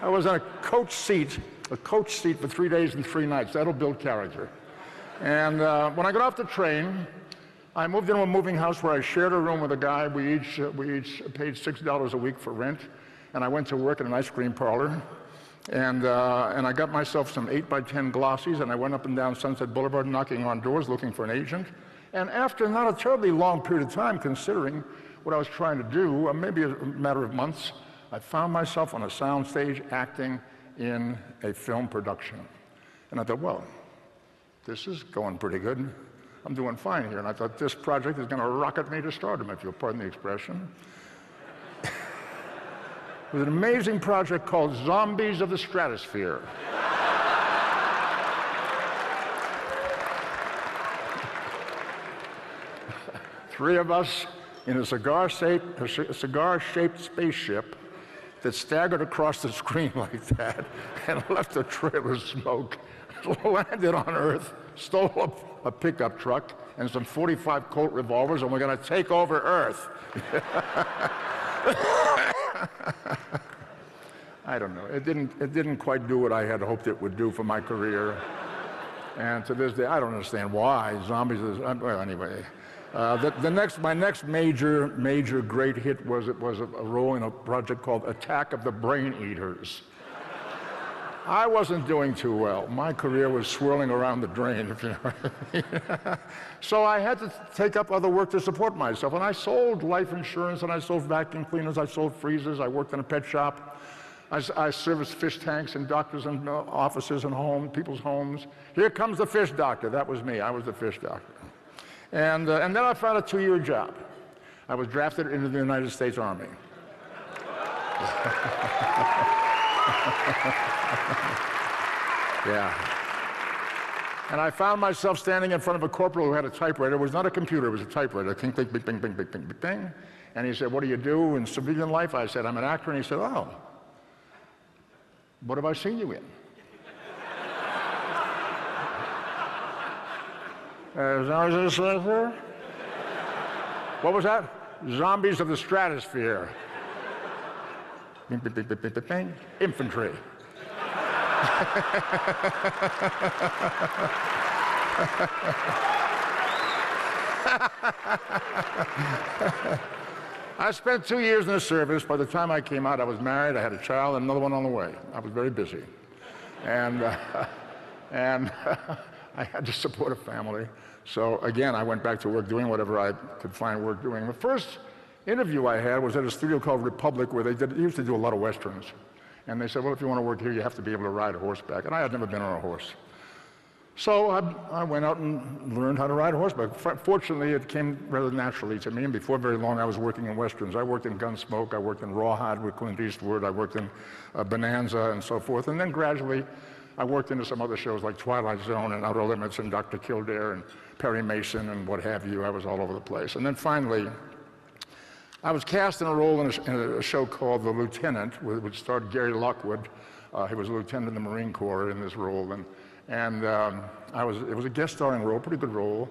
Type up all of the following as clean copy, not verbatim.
I was on a coach seat for 3 days and 3 nights. That'll build character. And when I got off the train, I moved into a moving house where I shared a room with a guy. We each paid $6 a week for rent. And I went to work in an ice cream parlor. And I got myself some 8x10 glossies, and I went up and down Sunset Boulevard knocking on doors looking for an agent. And after not a terribly long period of time, considering what I was trying to do, maybe a matter of months, I found myself on a soundstage acting in a film production. And I thought, well, this is going pretty good. I'm doing fine here. And I thought, this project is going to rocket me to stardom, if you'll pardon the expression. It was an amazing project called Zombies of the Stratosphere. Three of us in a cigar-shaped spaceship that staggered across the screen like that and left a trail of smoke, landed on Earth, stole up a pickup truck and some 45 Colt revolvers, and we're going to take over Earth. I don't know. It didn't quite do what I had hoped it would do for my career. And to this day, I don't understand why. Zombies is, well, anyway. My next major great hit was a role in a project called Attack of the Brain Eaters. I wasn't doing too well. My career was swirling around the drain, if you know what I mean. So I had to take up other work to support myself. And I sold life insurance, and I sold vacuum cleaners, I sold freezers, I worked in a pet shop. I serviced fish tanks in doctors' and offices and people's homes. Here comes the fish doctor. That was me. I was the fish doctor. And then I found a 2-year job. I was drafted into the United States Army. Yeah. And I found myself standing in front of a corporal who had a typewriter. It was not a computer, it was a typewriter. Bing, bing, bing, bing, bing, bing, bing, bing. And he said, what do you do in civilian life? I said, I'm an actor. And he said, oh, what have I seen you in? What was that? Zombies of the Stratosphere. Bing, bing, bing, bing, bing, bing. Infantry. I spent 2 years in the service. By the time I came out, I was married, I had a child, and another one on the way. I was very busy. And I had to support a family. So again, I went back to work doing whatever I could find work doing. The first interview I had was at a studio called Republic, where they used to do a lot of Westerns. And they said, well, if you want to work here, you have to be able to ride a horseback. And I had never been on a horse. So I went out and learned how to ride a horseback. Fortunately, it came rather naturally to me, and before very long, I was working in Westerns. I worked in Gunsmoke, I worked in Rawhide with Clint Eastwood, I worked in Bonanza and so forth. And then gradually, I worked into some other shows like Twilight Zone and Outer Limits and Dr. Kildare and Perry Mason and what have you. I was all over the place. And then finally, I was cast in a role in a show called The Lieutenant, which starred Gary Lockwood. He was a lieutenant in the Marine Corps in this role. And it was a guest starring role, pretty good role.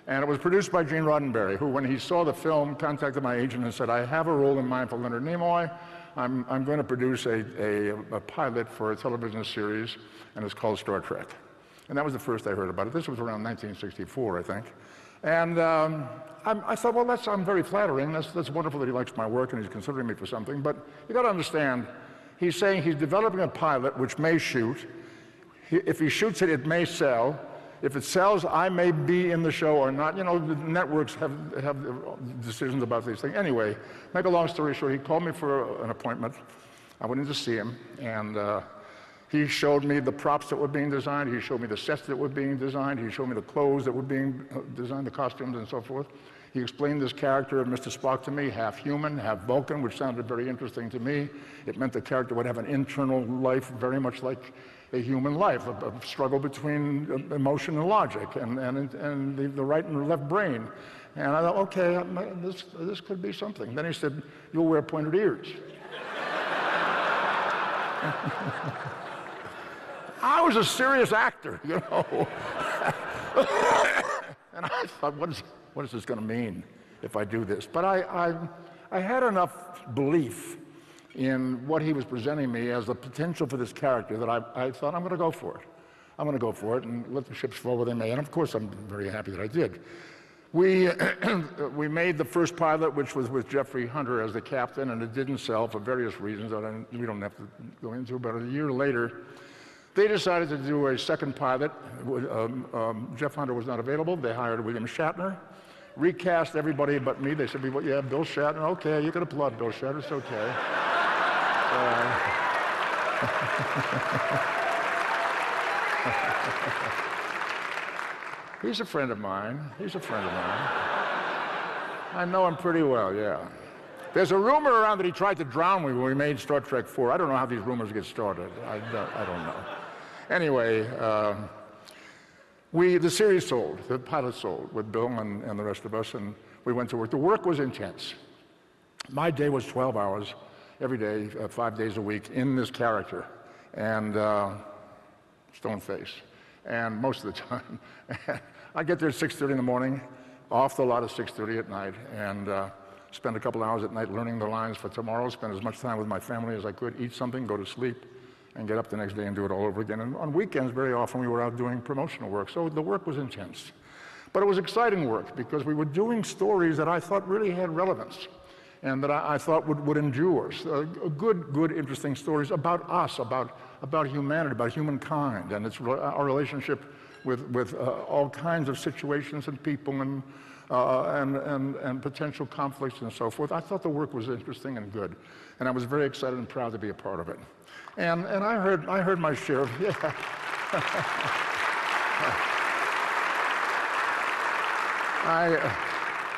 And it was produced by Gene Roddenberry, who, when he saw the film, contacted my agent and said, I have a role in mind for Leonard Nimoy. I'm going to produce a pilot for a television series, and it's called Star Trek. And that was the first I heard about it. This was around 1964, I think. And I thought, well, that's very flattering. That's wonderful that he likes my work and he's considering me for something. But you got to understand, he's saying he's developing a pilot which may shoot. If he shoots it, it may sell. If it sells, I may be in the show or not. You know, the networks have decisions about these things. Anyway, make a long story short, he called me for an appointment. I went in to see him, and he showed me the props that were being designed. He showed me the sets that were being designed. He showed me the clothes that were being designed, the costumes and so forth. He explained this character of Mr. Spock to me, half human, half Vulcan, which sounded very interesting to me. It meant the character would have an internal life very much like a human life, a struggle between emotion and logic, and the right and the left brain. And I thought, okay, this could be something. Then he said, you'll wear pointed ears. I was a serious actor, you know. And I thought, what is this going to mean if I do this? But I had enough belief in what he was presenting me as the potential for this character that I thought, I'm going to go for it. I'm going to go for it and let the ships fall where they may. And of course, I'm very happy that I did. We made the first pilot, which was with Jeffrey Hunter as the captain, and it didn't sell for various reasons that we don't have to go into. But a year later, they decided to do a second pilot. Jeff Hunter was not available. They hired William Shatner, recast everybody but me. They said, well, yeah, Bill Shatner. Okay, you can applaud Bill Shatner. It's okay. He's a friend of mine. He's a friend of mine. I know him pretty well, yeah. There's a rumor around that he tried to drown me when we made Star Trek IV. I don't know how these rumors get started. I don't know. Anyway, the series sold, the pilot sold with Bill and the rest of us, and we went to work. The work was intense. My day was 12 hours every day, 5 days a week, in this character, and stone face. And most of the time, I get there at 6:30 in the morning, off the lot at 6:30 at night, and spend a couple hours at night learning the lines for tomorrow, spend as much time with my family as I could, eat something, go to sleep, and get up the next day and do it all over again. And on weekends, very often, we were out doing promotional work, so the work was intense. But it was exciting work, because we were doing stories that I thought really had relevance, and that I thought would endure. Good, interesting stories about us, about humanity, about humankind, and our relationship with all kinds of situations and people and potential conflicts and so forth. I thought the work was interesting and good, and I was very excited and proud to be a part of it. And I heard my share of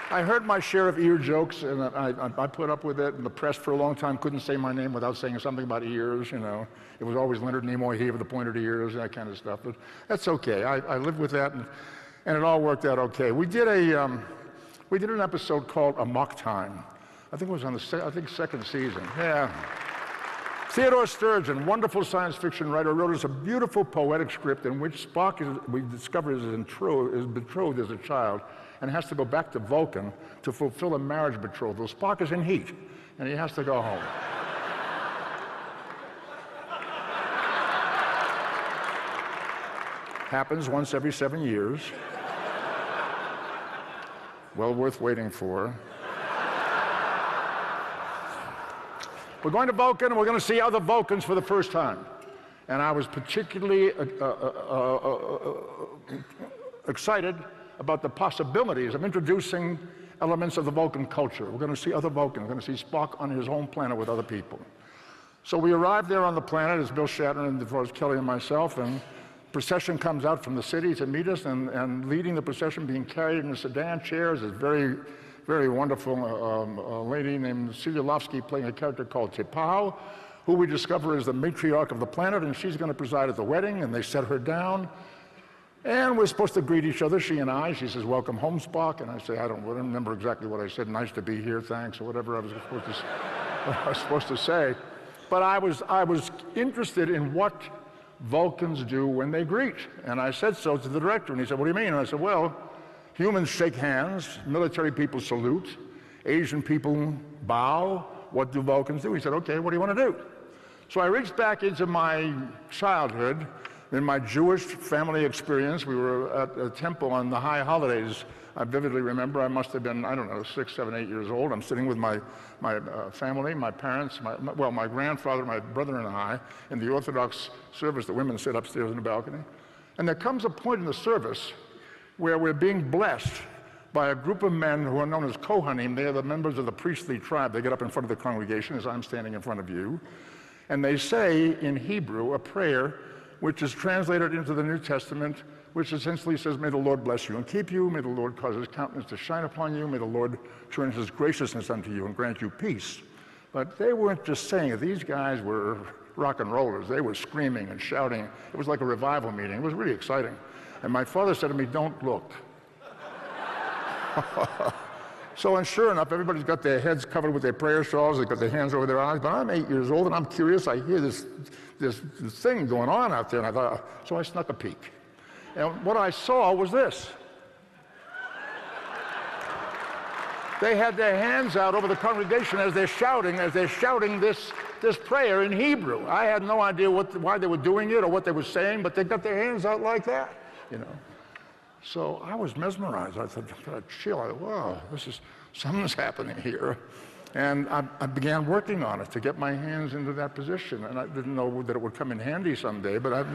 I heard my share of ear jokes, and I put up with it. And the press for a long time couldn't say my name without saying something about ears. You know, it was always Leonard Nimoy, he with the pointed ears, that kind of stuff. But that's okay. I lived with that, and it all worked out okay. We did an episode called Amok Time. I think it was on the second season. Yeah. Theodore Sturgeon, wonderful science fiction writer, wrote us a beautiful poetic script in which Spock, we discover, is betrothed as a child and has to go back to Vulcan to fulfill a marriage betrothal. Spock is in heat, and he has to go home. Happens once every 7 years. Well worth waiting for. We're going to Vulcan, and we're going to see other Vulcans for the first time. And I was particularly excited about the possibilities of introducing elements of the Vulcan culture. We're going to see other Vulcans. We're going to see Spock on his home planet with other people. So we arrived there on the planet, as Bill Shatner and DeForest Kelley and myself, and procession comes out from the city to meet us, and leading the procession, being carried in a sedan chair, is this very, very wonderful lady named Celia Lofsky, playing a character called T'Pau, who we discover is the matriarch of the planet, and she's going to preside at the wedding, and they set her down. And we're supposed to greet each other, she and I. She says, "Welcome home, Spock." And I say, I don't remember exactly what I said. "Nice to be here, thanks," or whatever I was supposed to say. But I was interested in what Vulcans do when they greet. And I said so to the director, and he said, "What do you mean?" And I said, "Well, humans shake hands, military people salute, Asian people bow. What do Vulcans do?" He said, "Okay, what do you want to do?" So I reached back into my childhood. In my Jewish family experience, we were at a temple on the high holidays. I vividly remember I must have been, I don't know, 6, 7, 8 years old. I'm sitting with my family, my parents, my grandfather, my brother, and I in the Orthodox service. The women sit upstairs in the balcony. And there comes a point in the service where we're being blessed by a group of men who are known as Kohanim. They are the members of the priestly tribe. They get up in front of the congregation, as I'm standing in front of you, and they say in Hebrew a prayer which is translated into the New Testament, which essentially says, "May the Lord bless you and keep you. May the Lord cause his countenance to shine upon you. May the Lord turn his graciousness unto you and grant you peace." But they weren't just saying it. These guys were rock and rollers. They were screaming and shouting. It was like a revival meeting. It was really exciting. And my father said to me, "Don't look." So, and sure enough, everybody's got their heads covered with their prayer shawls. They've got their hands over their eyes. But I'm 8 years old, and I'm curious. I hear this thing going on out there, and I thought, so I snuck a peek. And what I saw was this. they had their hands out over the congregation as they're shouting this prayer in Hebrew. I had no idea why they were doing it or what they were saying, but they got their hands out like that, you know. So I was mesmerized. I thought, Sheila, wow, something's happening here. And I began working on it to get my hands into that position. And I didn't know that it would come in handy someday, but